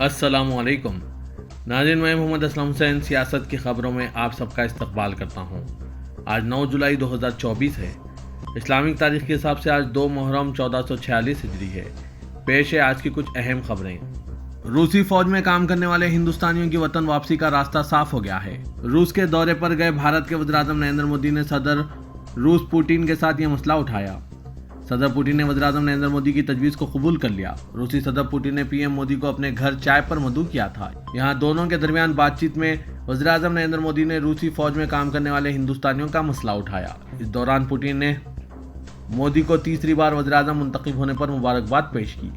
अस्सलाम वालेकुम नाज़रीन, मैं मोहम्मद असलम हुसैन सियासत की ख़बरों में आप सबका इस्तकबाल करता हूँ। आज 9 जुलाई 2024 है। इस्लामिक तारीख के हिसाब से आज 2 मुहर्रम 1446 हिजरी है। पेश है आज की कुछ अहम खबरें। रूसी फौज में काम करने वाले हिंदुस्तानियों की वतन वापसी का रास्ता साफ हो गया है। रूस के दौरे पर गए भारत के वज़ीर-ए-आज़म नरेंद्र मोदी ने सदर रूस पुतिन के साथ यह मसला उठाया। सदर पुतिन ने वज़ीर-ए-आज़म नरेंद्र मोदी की तजवीज़ को कबूल कर लिया। रूसी सदर पुतिन ने पीएम मोदी को अपने घर चाय पर मदऊ किया था। यहाँ दोनों के दरमियान बातचीत में वज़ीर-ए-आज़म नरेंद्र मोदी ने रूसी फौज में काम करने वाले हिंदुस्तानियों का मसला उठाया। इस दौरान पुतिन ने मोदी को तीसरी बार वज़ीर-ए-आज़म मुंतखब होने पर मुबारकबाद पेश की।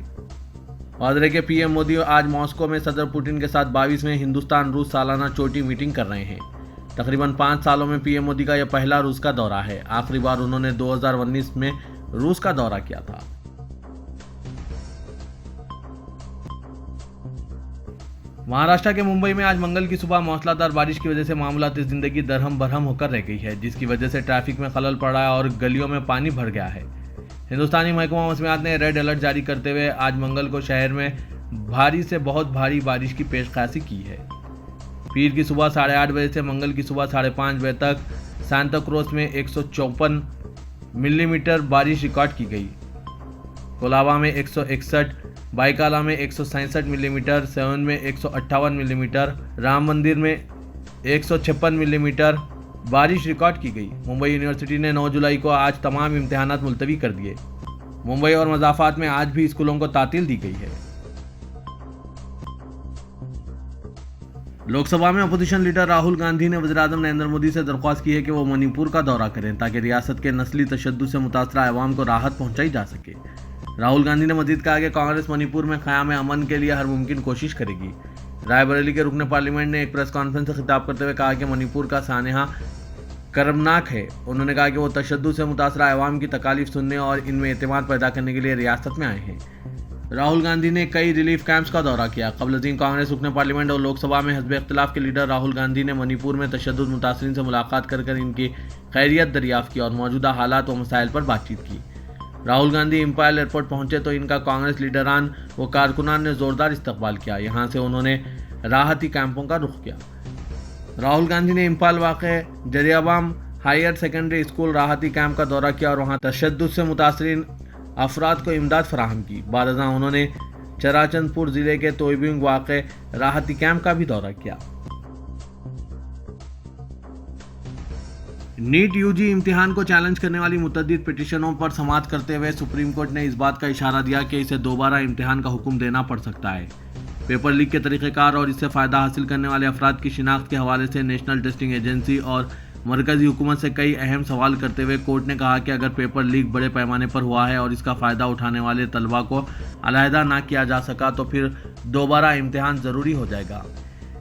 वाज़ेह के पीएम मोदी आज मॉस्को में सदर पुतिन के साथ 22वें हिंदुस्तान रूस सालाना चोटी मीटिंग कर रहे हैं। तकरीबन 5 सालों में पीएम मोदी का यह पहला रूस का दौरा है। आखिरी बार उन्होंने 2019 में रूस का दौरा किया था। महाराष्ट्र के मुंबई में आज मंगल की सुबह मूसलाधार बारिश की वजह से मामूलाती जिंदगी दरहम बरहम होकर रह गई है, जिसकी वजह से ट्रैफिक में खलल पड़ा है और गलियों में पानी भर गया है। हिंदुस्तानी महकमा मौसमियात ने रेड अलर्ट जारी करते हुए आज मंगल को शहर में भारी से बहुत भारी बारिश की पेशकशी की है। पीर की सुबह 8:30 बजे से मंगल की सुबह 5:30 बजे तक सांता क्रूज में 154 मिलीमीटर बारिश रिकॉर्ड की गई। कोलाबा में 161, बाइकाला में 167 मिलीमीटर, सेवन में 158 मिलीमीटर, राम मंदिर में 156 मिलीमीटर बारिश रिकॉर्ड की गई। मुंबई यूनिवर्सिटी ने 9 जुलाई को आज तमाम इम्तिहानात मुलतवी कर दिए। मुंबई और मज़ाफ़ात में आज भी स्कूलों को तातील दी गई है। लोकसभा में अपोजिशन लीडर राहुल गांधी ने वज़ीर-ए-आज़म नरेंद्र मोदी से दरख्वास्त की है कि वो मणिपुर का दौरा करें ताकि रियासत के नस्ली तशद्दुद से मुतासरा अवाम को राहत पहुंचाई जा सके। राहुल गांधी ने मजीद कहा कि कांग्रेस मणिपुर में क़याम अमन के लिए हर मुमकिन कोशिश करेगी। रायबरेली के रुकन पार्लियामेंट ने एक प्रेस कॉन्फ्रेंस से खिताब करते हुए कहा कि मणिपुर का सानहा कर्मनाक है। उन्होंने कहा कि वो तशद्दुद से मुतासरा अवाम की तकालीफ सुनने और इनमें एतमाद पैदा करने के लिए रियासत में आए हैं। राहुल गांधी ने कई रिलीफ कैंप्स का दौरा किया। क़ब्ल-ए-ज़ीन कांग्रेस रुकन पार्लियामेंट और लोकसभा में हज़ब इख्तिलाफ के लीडर राहुल गांधी ने मणिपुर में तशद्दुद मुतासरीन से मुलाकात कर इनकी खैरियत दरियाफ्त की और मौजूदा हालात व मसाइल पर बातचीत की। राहुल गांधी इंपायल एयरपोर्ट पहुंचे तो इनका कांग्रेस लीडरान व कारकुनान ने ज़ोरदार इस्तकबाल किया। यहाँ से उन्होंने राहती कैंपों का रुख किया। राहुल गांधी ने इंपाल वाक़े जरियाबाम हायर सेकेंडरी स्कूल राहती कैंप का दौरा किया और वहाँ तशद्दुद से मुतासरीन अफराद को इमदाद फराहम की। बाद अज़ां उन्होंने चराचंदपुर ज़िले के तोइबिंग वाक़े राहती कैंप का भी दौरा किया। नीट यूजी इम्तिहान को चैलेंज करने वाली मुतअद्दिद पिटीशनों पर समाअत करते हुए सुप्रीम कोर्ट ने इस बात का इशारा दिया कि इसे दोबारा इम्तिहान का हुक्म देना पड़ सकता है। पेपर लीक के तरीक़ेकार और इससे फ़ायदा हासिल करने वाले अफराद की शिनाख्त के हवाले से नेशनल टेस्टिंग एजेंसी और मरकज़ी हुकूमत से कई अहम सवाल करते हुए कोर्ट ने कहा कि अगर पेपर लीक बड़े पैमाने पर हुआ है और इसका फ़ायदा उठाने वाले तलबा को अलहदा ना किया जा सका तो फिर दोबारा इम्तिहान ज़रूरी हो जाएगा।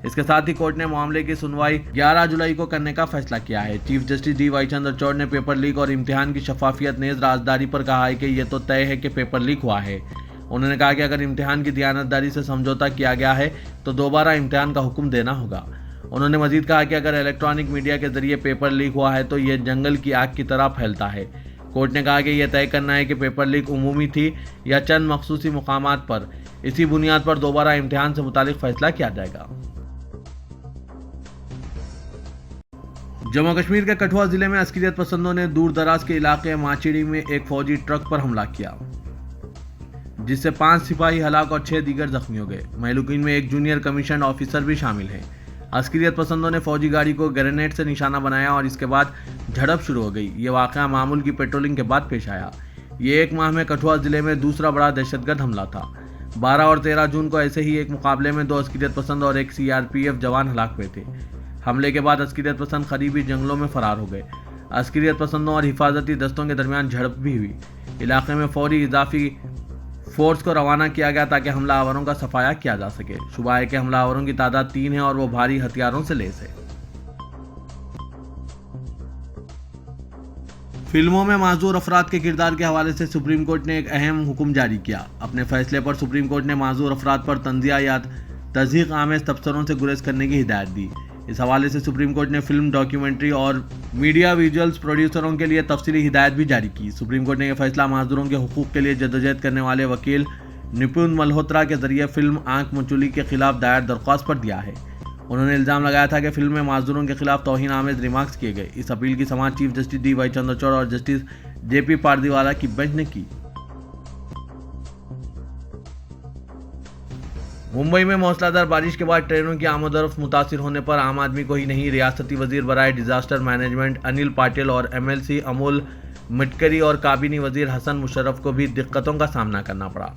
इसके साथ ही कोर्ट ने मामले की सुनवाई 11 जुलाई को करने का फैसला किया है। Chief justice D.Y.. चंद्रचूड़ ने पेपर लीक और इम्तिहान की शफाफियत नेज़ राजदारी पर कहा है कि यह तो तय है कि पेपर लीक हुआ है। उन्होंने कहा कि अगर इम्तिहान की दियानतदारी से समझौता किया गया है तो दोबारा इम्तिहान का हुक्म देना होगा। उन्होंने मजीद कहा कि अगर इलेक्ट्रॉनिक मीडिया के जरिए पेपर लीक हुआ है तो यह जंगल की आग की तरह फैलता है। कोर्ट ने कहा कि यह तय करना है कि पेपर लीक उमूमी थी या चंद मखसूसी मुकामात पर। इसी बुनियाद पर दोबारा इम्तिहान से मुतालिक फैसला किया जाएगा। जम्मू कश्मीर के कठुआ जिले में अस्करियत पसंदों ने दूर दराज के इलाके माचीड़ी में एक फौजी ट्रक पर हमला किया, जिससे 5 सिपाही हलाक और 6 दीगर जख्मी हो गए। महलूकीन में एक जूनियर कमीशन ऑफिसर भी शामिल है। अस्करियत पसंदों ने फौजी गाड़ी को ग्रेनेड से निशाना बनाया और इसके बाद झड़प शुरू हो गई। ये वाक़या मामूल की पेट्रोलिंग के बाद पेश आया। ये एक माह में कठुआ जिले में दूसरा बड़ा दहशतगर्द हमला था। 12 और 13 जून को ऐसे ही एक मुकाबले में 2 अस्करियत पसंद और एक CRPF जवान हलाक हुए थे। हमले के बाद अस्करियत पसंद करीबी जंगलों में फरार हो गए। अस्करियत पसंदों और हिफाजती दस्तों के दरमियान झड़प भी हुई। इलाके में फौरी इजाफी फोर्स को रवाना किया गया ताकि हमलावरों का सफाया किया जा सके। शुबह है कि हमलावरों की तादाद 3 है और वो भारी हथियारों से लैस है। फिल्मों में माजूर अफराद के किरदार के हवाले से सुप्रीम कोर्ट ने एक अहम हुक्म जारी किया। अपने फैसले पर सुप्रीम कोर्ट ने माजूर अफराद पर तंजिया या तज़हीक आमेज़ तबसरों से गुरेज करने की हिदायत दी। इस हवाले से सुप्रीम कोर्ट ने फिल्म, डॉक्यूमेंट्री और मीडिया विजुअल्स प्रोड्यूसरों के लिए तफसीली हिदायत भी जारी की। सुप्रीम कोर्ट ने यह फैसला माजूरों के हुकूक के लिए जद्दोजहद करने वाले वकील निपुण मल्होत्रा के जरिए फिल्म आंख मचोली के खिलाफ दायर दरख्वास्त पर दिया है। उन्होंने इल्जाम लगाया था कि फिल्म में मजदूरों के खिलाफ तौहीन आमेज रिमार्क्स किए गए। इस अपील की समाअत चीफ जस्टिस डी.वाई. चंद्रचूड़ और जस्टिस जे.पी. पारदीवाला की बेंच ने की। मुंबई में मूसलाधार बारिश के बाद ट्रेनों की आमदोरफ्त मुतासिर होने पर आम आदमी को ही नहीं, रियासती वजीर बराए डिजास्टर मैनेजमेंट अनिल पाटिल और MLC अमूल मटकरी और काबीनी वजीर हसन मुशर्रफ को भी दिक्कतों का सामना करना पड़ा।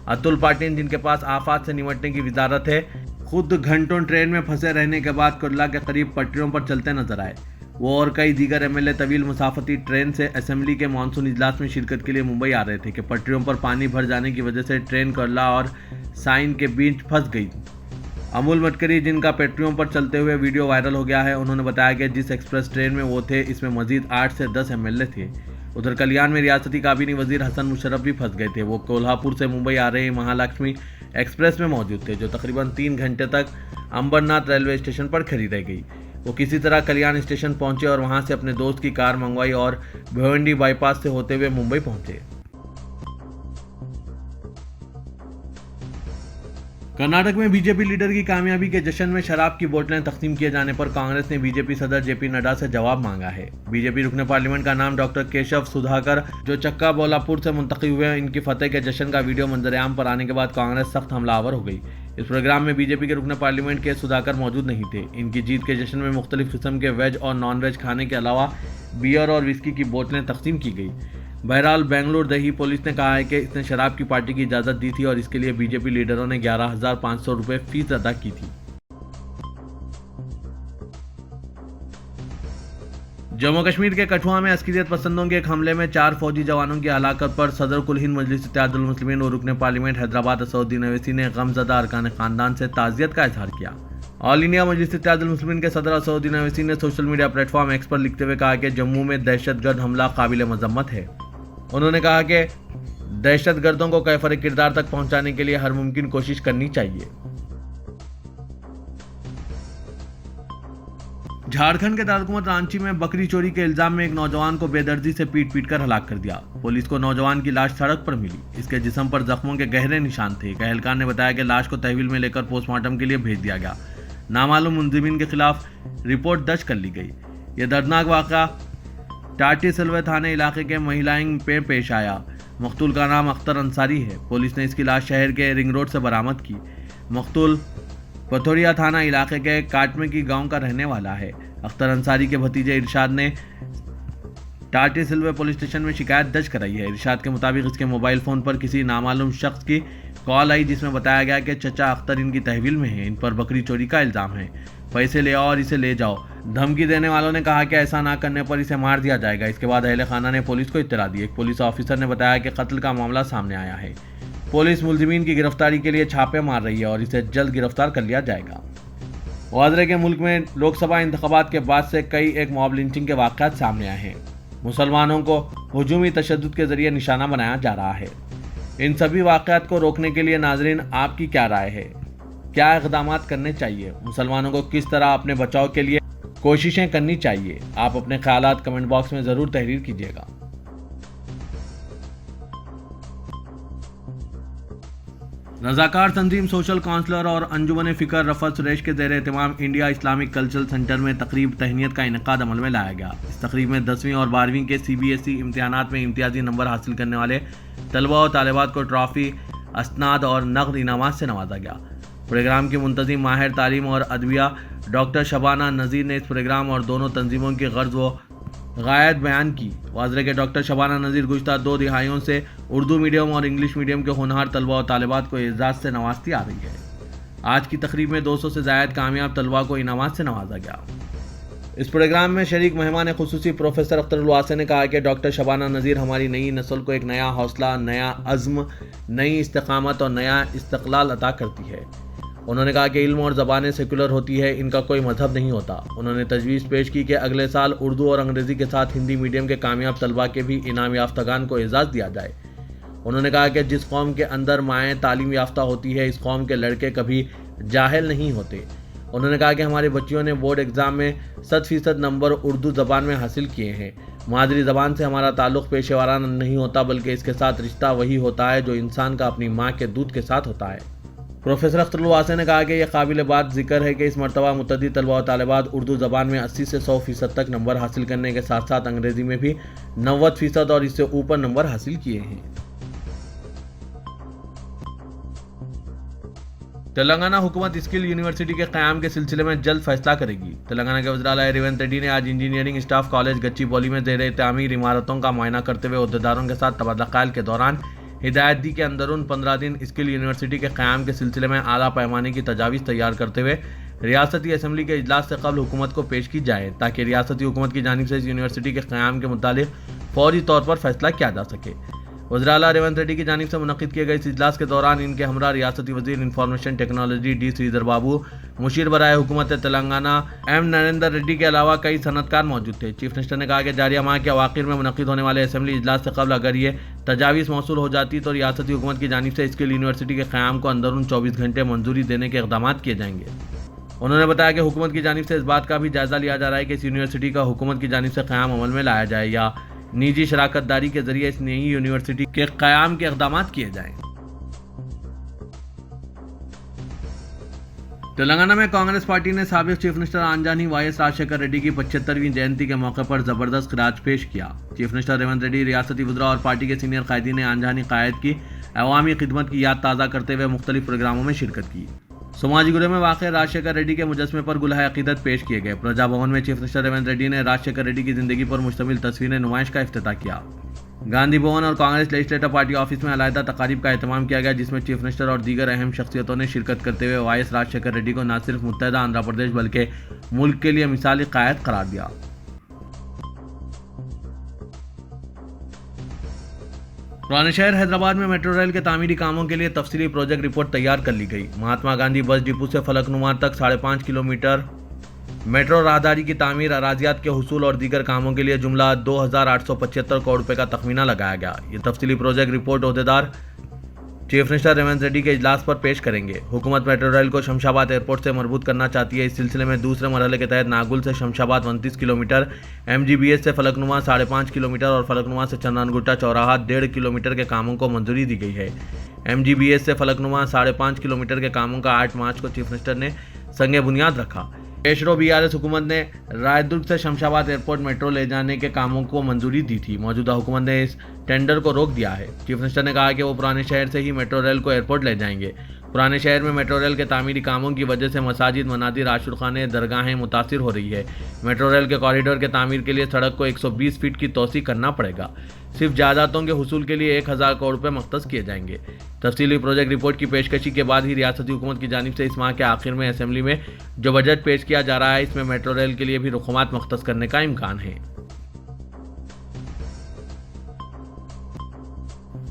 अतुल पाटिल, जिनके पास आफात से निपटने की वजारत है, खुद घंटों ट्रेन में फंसे रहने के बाद कुर्ला के करीब पटरियों पर चलते नजर आए। वो और कई दीगर MLA तवील मुसाफती ट्रेन से असेंबली के मानसून इजलास में शिरकत के लिए मुंबई आ रहे थे कि पटरियों पर पानी भर जाने की वजह से ट्रेन कुर्ला और साइन के बीच फंस गई। अमूल मटकरी, जिनका पटरियों पर चलते हुए वीडियो वायरल हो गया है, उन्होंने बताया कि जिस एक्सप्रेस ट्रेन में वो थे, इसमें मजीद 8 से 10 MLA थे। उधर कल्याण में रियासती काबीनी वजीर हसन मुशर्रफ भी फंस गए थे। वो कोल्हापुर से मुंबई आ रहे महालक्ष्मी एक्सप्रेस में मौजूद थे, जो तकरीबन 3 घंटे तक अंबरनाथ रेलवे स्टेशन पर खड़ी रह गई। वो किसी तरह कल्याण स्टेशन पहुंचे और वहां से अपने दोस्त की कार मंगवाई और भिवंडी बाईपास से होते हुए मुंबई पहुंचे। कर्नाटक में बीजेपी लीडर की कामयाबी के जश्न में शराब की बोतलें तकसीम किए जाने पर कांग्रेस ने बीजेपी सदर जेपी नड्डा से जवाब मांगा है। बीजेपी रुकने पार्लियामेंट का नाम डॉक्टर केशव सुधाकर, जो चक्का बोलापुर से मुंतखब हुए, इनकी फतेह के जश्न का वीडियो मंजरेआम पर आने के बाद कांग्रेस सख्त हमलावर हो गई। इस प्रोग्राम में बीजेपी के रुकने पार्लियामेंट के सुधाकर मौजूद नहीं थे। इनकी जीत के जश्न में मुख्तलिफ किस्म के वेज और नॉन वेज खाने के अलावा बियर और विस्की की बोतलें तकसीम की गई। बहरहाल बेंगलुरु दही पुलिस ने कहा है कि इसने शराब की पार्टी की इजाज़त दी थी और इसके लिए बीजेपी लीडरों ने 11,500 रुपये फीस अदा की थी। जम्मू कश्मीर के कठुआ में अस्करियत पसंदों के एक हमले में 4 फौजी जवानों की हलाकत पर सदर कुल हिंद मजलिस इत्तेहादुल मुस्लिमीन और रुकने पार्लियामेंट हैदराबाद असदुद्दीन अवैसी ने गमज़दा अरकान खानदान से ताज़ियत का इजहार किया। ऑल इंडिया मजलिस इत्तेहादुल मुस्लिमीन के सदर असदुद्दीन अवैसी ने सोशल मीडिया प्लेटफॉर्म एक्स पर लिखते हुए कहा कि जम्मू में दहशतगर्द हमला काबिल मजम्मत है। उन्होंने कहा कि दहशतगर्दों को कैफर किरदार तक पहुंचाने के लिए हर मुमकिन कोशिश करनी चाहिए। झारखंड के दारकूमत रांची में बकरी चोरी के इल्जाम में एक नौजवान को बेदर्दी से पीट कर हलाक कर दिया। पुलिस को नौजवान की लाश सड़क पर मिली। इसके जिस्म पर जख्मों के गहरे निशान थे। एक एहलकार ने बताया कि लाश को तहवील में लेकर पोस्टमार्टम के लिए भेज दिया गया। नामालूम मुलजिमीन के खिलाफ रिपोर्ट दर्ज कर ली गई। यह दर्दनाक वाक़या टाटी सिलवे थाने इलाके के महिलाएं पे पेश आया। मकतूल का नाम अख्तर अंसारी है। पुलिस ने इसकी लाश शहर के रिंग रोड से बरामद की। मकतूल पथोरिया थाना इलाके के काटमेकी गांव का रहने वाला है। अख्तर अंसारी के भतीजे इरशाद ने टाटी सिलवे पुलिस स्टेशन में शिकायत दर्ज कराई है। इरशाद के मुताबिक इसके मोबाइल फ़ोन पर किसी नामालूम शख्स की कॉल आई, जिसमें बताया गया कि चचा अख्तर इनकी तहवील में है। इन पर बकरी चोरी का इल्ज़ाम है। पैसे ले आओ और इसे ले जाओ। धमकी देने वालों ने कहा कि ऐसा ना करने पर इसे मार दिया जाएगा। इसके बाद अहले खाना ने पुलिस को इत्तला दी। एक पुलिस ऑफिसर ने बताया कि कत्ल का मामला सामने आया है। पुलिस मुलजिमीन की गिरफ्तारी के लिए छापे मार रही है और इसे जल्द गिरफ्तार कर लिया जाएगा। वाज़ेह के मुल्क में लोकसभा इंतखाबात के बाद से कई एक मॉब लिंचिंग के वाक़यात सामने आए हैं। मुसलमानों को हुजूमी तशद्दुद के जरिए निशाना बनाया जा रहा है। इन सभी वाक़यात को रोकने के लिए नाज़रीन, आपकी क्या राय है? क्या इक़दामात करने चाहिए? मुसलमानों को किस तरह अपने बचाव के लिए कोशिशें करनी चाहिए? आप अपने ख्यालात कमेंट बॉक्स में ज़रूर तहरीर कीजिएगा। रज़ाकार तंजीम सोशल काउंसलर और अंजुमन फ़िक्र रफ़त सुरेश के ज़ेर एहतमाम इंडिया इस्लामिक कल्चरल सेंटर में तकरीब तहनीत का इनेकाद अमल में लाया गया। इस तकरीब में 10वीं और 12वीं के CBSE इम्तिहानात में इम्तियाजी नंबर हासिल करने वाले तलबा और तालिबात को ट्रॉफ़ी, असनाद और नक़द इनामात से नवाजा गया। प्रोग्राम की मुंतज़िम माहिर तालीम और अदविया डॉक्टर शबाना नज़ीर ने इस प्रोग्राम और दोनों तंजीमों की गर्ज़ व गायत बयान की। वाज़ेह के डॉक्टर शबाना नज़ीर गुज़श्ता 2 दिहाइयों से उर्दू मीडियम और इंग्लिश मीडियम के होनहार तलबा और तालिबात को एजाज़ से नवाजती आ रही है। आज की तकरीब में 200 से ज़ायद कामयाब तलबा को इनामात से नवाजा गया। इस प्रोग्राम में शरीक मेहमान खुसूसी प्रोफेसर अख्तर वासे ने कहा कि डॉक्टर शबाना नज़ीर हमारी नई नस्ल को एक नया हौसला, नया अज़्म, नई इस्तिक़ामत और नया इस्तक़लाल अता करती है। उन्होंने कहा कि इल्म और ज़बानें सेकुलर होती है, इनका कोई मजहब नहीं होता। उन्होंने तजवीज़ पेश की कि अगले साल उर्दू और अंग्रेज़ी के साथ हिंदी मीडियम के कामयाब तलबा के भी इनाम याफ्तागान को एजाज़ दिया जाए। उन्होंने कहा कि जिस कौम के अंदर माएँ तालीम याफ्ता होती है, इस कौम के लड़के कभी जाहिल नहीं होते। انہوں نے کہا کہ ہماری بچیوں نے بورڈ ایگزام میں 100% نمبر اردو زبان میں حاصل کیے ہیں۔ مادری زبان سے ہمارا تعلق پیشے وارانہ نہیں ہوتا بلکہ اس کے ساتھ رشتہ وہی ہوتا ہے جو انسان کا اپنی ماں کے دودھ کے ساتھ ہوتا ہے۔ پروفیسر اختر الواسع نے کہا کہ یہ قابل بات ذکر ہے کہ اس مرتبہ متعدد طلباء و طالبات اردو زبان میں 80 سے 100% تک نمبر حاصل کرنے کے ساتھ ساتھ انگریزی میں بھی 90% اور اس سے اوپر نمبر حاصل کیے ہیں۔ تلنگانہ حکومت اسکل یونیورسٹی کے قیام کے سلسلے میں جلد فیصلہ کرے گی۔ تلنگانہ کے وزیر اعلیٰ ریونت ریڈی نے آج انجینئرنگ اسٹاف کالج گچی بولی میں زیر تعمیر عمارتوں کا معائنہ کرتے ہوئے عہدیداروں کے ساتھ تبادلہ خیال کے دوران ہدایت دی کہ اندرون 15 دن اسکل یونیورسٹی کے قیام کے سلسلے میں اعلیٰ پیمانے کی تجاویز تیار کرتے ہوئے ریاستی اسمبلی کے اجلاس سے قبل حکومت کو پیش کی جائے تاکہ ریاستی حکومت کی جانب سے اس یونیورسٹی کے قیام کے متعلق فوری طور پر فیصلہ کیا جا سکے۔ وزیر اعلیٰ ریونت ریڈی کی جانب سے منعقد کیے گئے اس اجلاس کے دوران ان کے ہمراہ ریاستی وزیر انفارمیشن ٹیکنالوجی ڈی سریدھر بابو، مشیر برائے حکومت تلنگانہ ایم نریندر ریڈی کے علاوہ کئی صنعتکار موجود تھے۔ چیف منسٹر نے کہا کہ جاریہ ماہ کے اواخر میں منعقد ہونے والے اسمبلی اجلاس سے قبل اگر یہ تجاویز موصول ہو جاتی تو ریاستی حکومت کی جانب سے اسکل یونیورسٹی کے قیام کو اندرون 24 گھنٹے منظوری دینے کے اقدامات کیے جائیں گے۔ انہوں نے بتایا کہ حکومت کی جانب سے اس بات کا بھی جائزہ لیا جا رہا ہے کہ اس یونیورسٹی کا حکومت کی جانب سے قیام عمل میں لایا جائے یا نجی شراکت داری کے ذریعے اس نئی یونیورسٹی کے قیام کے اقدامات کیے جائیں۔ تلنگانہ میں کانگریس پارٹی نے سابق چیف منسٹر آنجانی وائی ایس راجشیکھر ریڈی کی 75ویں جینتی کے موقع پر زبردست خراج پیش کیا۔ چیف منسٹر ریونت ریڈی، ریاستی وزراء اور پارٹی کے سینئر قائدین نے آنجانی قائد کی عوامی خدمت کی یاد تازہ کرتے ہوئے مختلف پروگراموں میں شرکت کی۔ سماجی گرے میں واقع راجشیکھر ریڈی کے مجسمے پر گلہائے عقیدت پیش کیے گئے۔ پرجا بھون میں چیف منسٹر ریونت ریڈی نے راجشیکھر ریڈی کی زندگی پر مشتمل تصویریں نمائش کا افتتاح کیا۔ گاندھی بھون اور کانگریس لیجسلیٹو پارٹی آفس میں علیحدہ تقاریب کا اہتمام کیا گیا جس میں چیف منسٹر اور دیگر اہم شخصیتوں نے شرکت کرتے ہوئے وائی ایس راجشیکھر ریڈی کو نہ صرف متحدہ آندھرا پردیش بلکہ ملک کے لیے مثالی قائد قرار دیا۔ پرانے شہر حیدرآباد میں میٹرو ریل کے تعمیری کاموں کے لیے تفصیلی پروجیکٹ رپورٹ تیار کر لی گئی۔ مہاتما گاندھی بس ڈپو سے فلک نما تک 5.5 کلومیٹر میٹرو راہداری کی تعمیر، اراضیات کے حصول اور دیگر کاموں کے لیے جملہ 2,875 کروڑ روپے کا تخمینہ لگایا گیا۔ یہ تفصیلی پروجیکٹ رپورٹ عہدیدار چیف منسٹر ریونت ریڈی کے اجلاس پر پیش کریں گے۔ حکومت میٹرو ریل کو شمشاباد ایئرپورٹ سے مربوط کرنا چاہتی ہے۔ اس سلسلے میں دوسرے مرحلے کے تحت ناگل سے شمشاباد 29 کلومیٹر، MGBS سے فلک نما 5.5 کلومیٹر اور فلک نما سے چندن گٹا چوراہا 1.5 کلومیٹر کے کاموں کو منظوری دی گئی ہے۔ MGBS سے فلک نما 5.5 کلومیٹر کے کاموں کا 8 مارچ کو چیف منسٹر نے سنگ بنیاد رکھا۔ پیشرو BRS حکومت نے رائے درگ سے شمشاباد ایئرپورٹ میٹرو لے جانے کے کاموں کو منظوری دی تھی۔ موجودہ حکومت نے اس ٹینڈر کو روک دیا ہے۔ چیف منسٹر نے کہا کہ وہ پرانے شہر سے ہی میٹرو ریل کو ایئرپورٹ لے جائیں گے۔ پرانے شہر میں میٹرو ریل کے تعمیری کاموں کی وجہ سے مساجد، منادر، عاشورخانے، درگاہیں متاثر ہو رہی ہے۔ میٹرو ریل کے کوریڈور کے تعمیر کے لیے سڑک کو 120 فٹ کی توسیع کرنا پڑے گا۔ صرف جائیدادوں کے حصول کے لیے 1,000 کروڑ روپے مختص کیے جائیں گے۔ تفصیلی پروجیکٹ رپورٹ کی پیشکشی کے بعد ہی ریاستی حکومت کی جانب سے اس ماہ کے آخر میں اسمبلی میں جو بجٹ پیش کیا جا رہا ہے اس میں میٹرو ریل کے لیے بھی رقومات مختص کرنے کا امکان ہے۔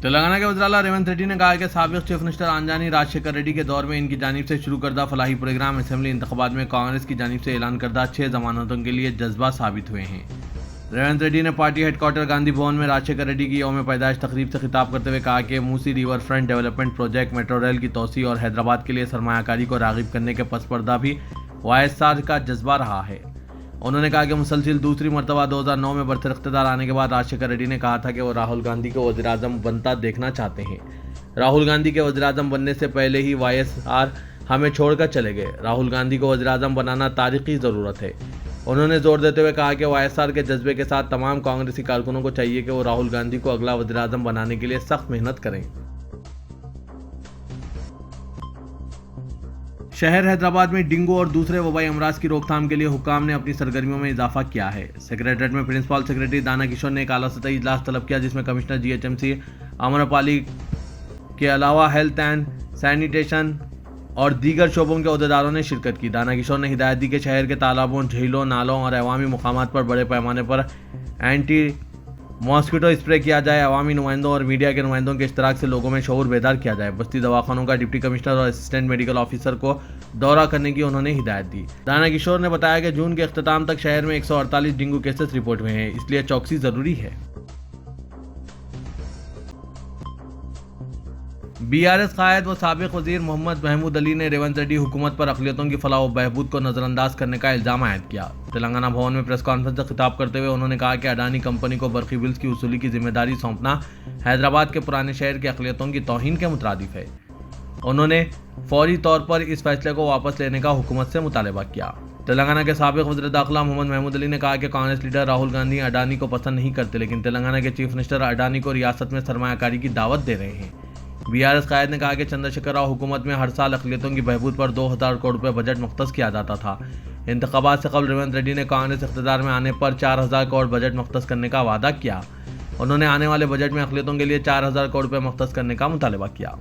تلنگانہ کے وزیر اعلیٰ ریونت ریڈی نے کہا کہ سابق چیف منسٹر آنجانی راجشیکھر ریڈی کے دور میں ان کی جانب سے شروع کردہ فلاحی پروگرام اسمبلی انتخابات میں کانگریس کی جانب سے اعلان کردہ 6 ضمانتوں کے لیے جذبہ ثابت ہوئے ہیں۔ ریونت ریڈی نے پارٹی ہیڈ کوارٹر گاندھی بھون میں راجشیکھر ریڈی کی یوم پیدائش تقریب سے خطاب کرتے ہوئے کہا کہ Musi river front development project, metro rail کی توسیع اور حیدرآباد کے لیے سرمایہ کاری کو راغب کرنے کے پس پردہ بھی YSR کا جذبہ رہا ہے۔ انہوں نے کہا کہ مسلسل دوسری مرتبہ 2009 میں برسر اقتدار آنے کے بعد راجشیکھر ریڈی نے کہا تھا کہ وہ راہل گاندھی کو وزیر اعظم بنتا دیکھنا چاہتے ہیں۔ راہل گاندھی کے وزیر اعظم بننے سے پہلے ہی YSR ہمیں چھوڑ کر چلے گئے۔ راہل گاندھی کو وزیر اعظم بنانا تاریخی ضرورت ہے۔ انہوں نے زور دیتے ہوئے کہا کہ YSR کے جذبے کے ساتھ تمام کانگریسی کارکنوں کو چاہیے کہ وہ راہل گاندھی کو اگلا وزیر اعظم بنانے کے لیے سخت محنت کریں۔ شہر حیدرآباد میں ڈینگو اور دوسرے وبائی امراض کی روک تھام کے لیے حکام نے اپنی سرگرمیوں میں اضافہ کیا ہے۔ سیکریٹریٹ میں پرنسپل سیکریٹری دانا کشور نے ایک اعلیٰ سطحی اجلاس طلب کیا جس میں کمشنر GHMC امرپالی کے علاوہ ہیلتھ اینڈ سینیٹیشن اور دیگر شعبوں کے عہدیداروں نے شرکت کی۔ دانا کشور نے ہدایت دی کہ شہر کے تالابوں، جھیلوں، نالوں اور عوامی مقامات پر بڑے پیمانے پر اینٹی ماسکیٹو اسپرے کیا جائے۔ عوامی نمائندوں اور میڈیا کے نمائندوں کے اشتراک سے لوگوں میں شعور بیدار کیا جائے۔ بستی دواخانوں کا ڈپٹی کمشنر اور اسسٹنٹ میڈیکل آفیسر کو دورہ کرنے کی انہوں نے ہدایت دی۔ دانا کشور نے بتایا کہ جون کے اختتام تک شہر میں 148 ڈینگو کیسز رپورٹ ہوئے ہیں، اس لیے چوکسی ضروری ہے۔ BRS قائد و سابق وزیر محمد محمود علی نے ریونت ریڈی حکومت پر اقلیتوں کی فلاح و بہبود کو نظر انداز کرنے کا الزام عائد کیا۔ تلنگانہ بھون میں پریس کانفرنس سے خطاب کرتے ہوئے انہوں نے کہا کہ اڈانی کمپنی کو برقی بلز کی وصولی کی ذمہ داری سونپنا حیدرآباد کے پرانے شہر کے اقلیتوں کی توہین کے مترادف ہے۔ انہوں نے فوری طور پر اس فیصلے کو واپس لینے کا حکومت سے مطالبہ کیا۔ تلنگانہ کے سابق وزیر داخلہ محمد محمود علی نے کہا کہ کانگریس لیڈر راہل گاندھی اڈانی کو پسند نہیں کرتے، لیکن تلنگانہ کے چیف منسٹر اڈانی کو ریاست میں سرمایہ کاری کی دعوت دے رہے ہیں۔ BRS قائد نے کہا کہ چندر شیکھر راؤ حکومت میں ہر سال اقلیتوں کی بہبود پر 2000 کروڑ روپے بجٹ مختص کیا جاتا تھا۔ انتخابات سے قبل ریونت ریڈی نے کانگریس اقتدار میں آنے پر 4000 کروڑ بجٹ مختص کرنے کا وعدہ کیا۔ انہوں نے آنے والے بجٹ میں اقلیتوں کے لیے 4000 کروڑ روپے مختص کرنے کا مطالبہ کیا۔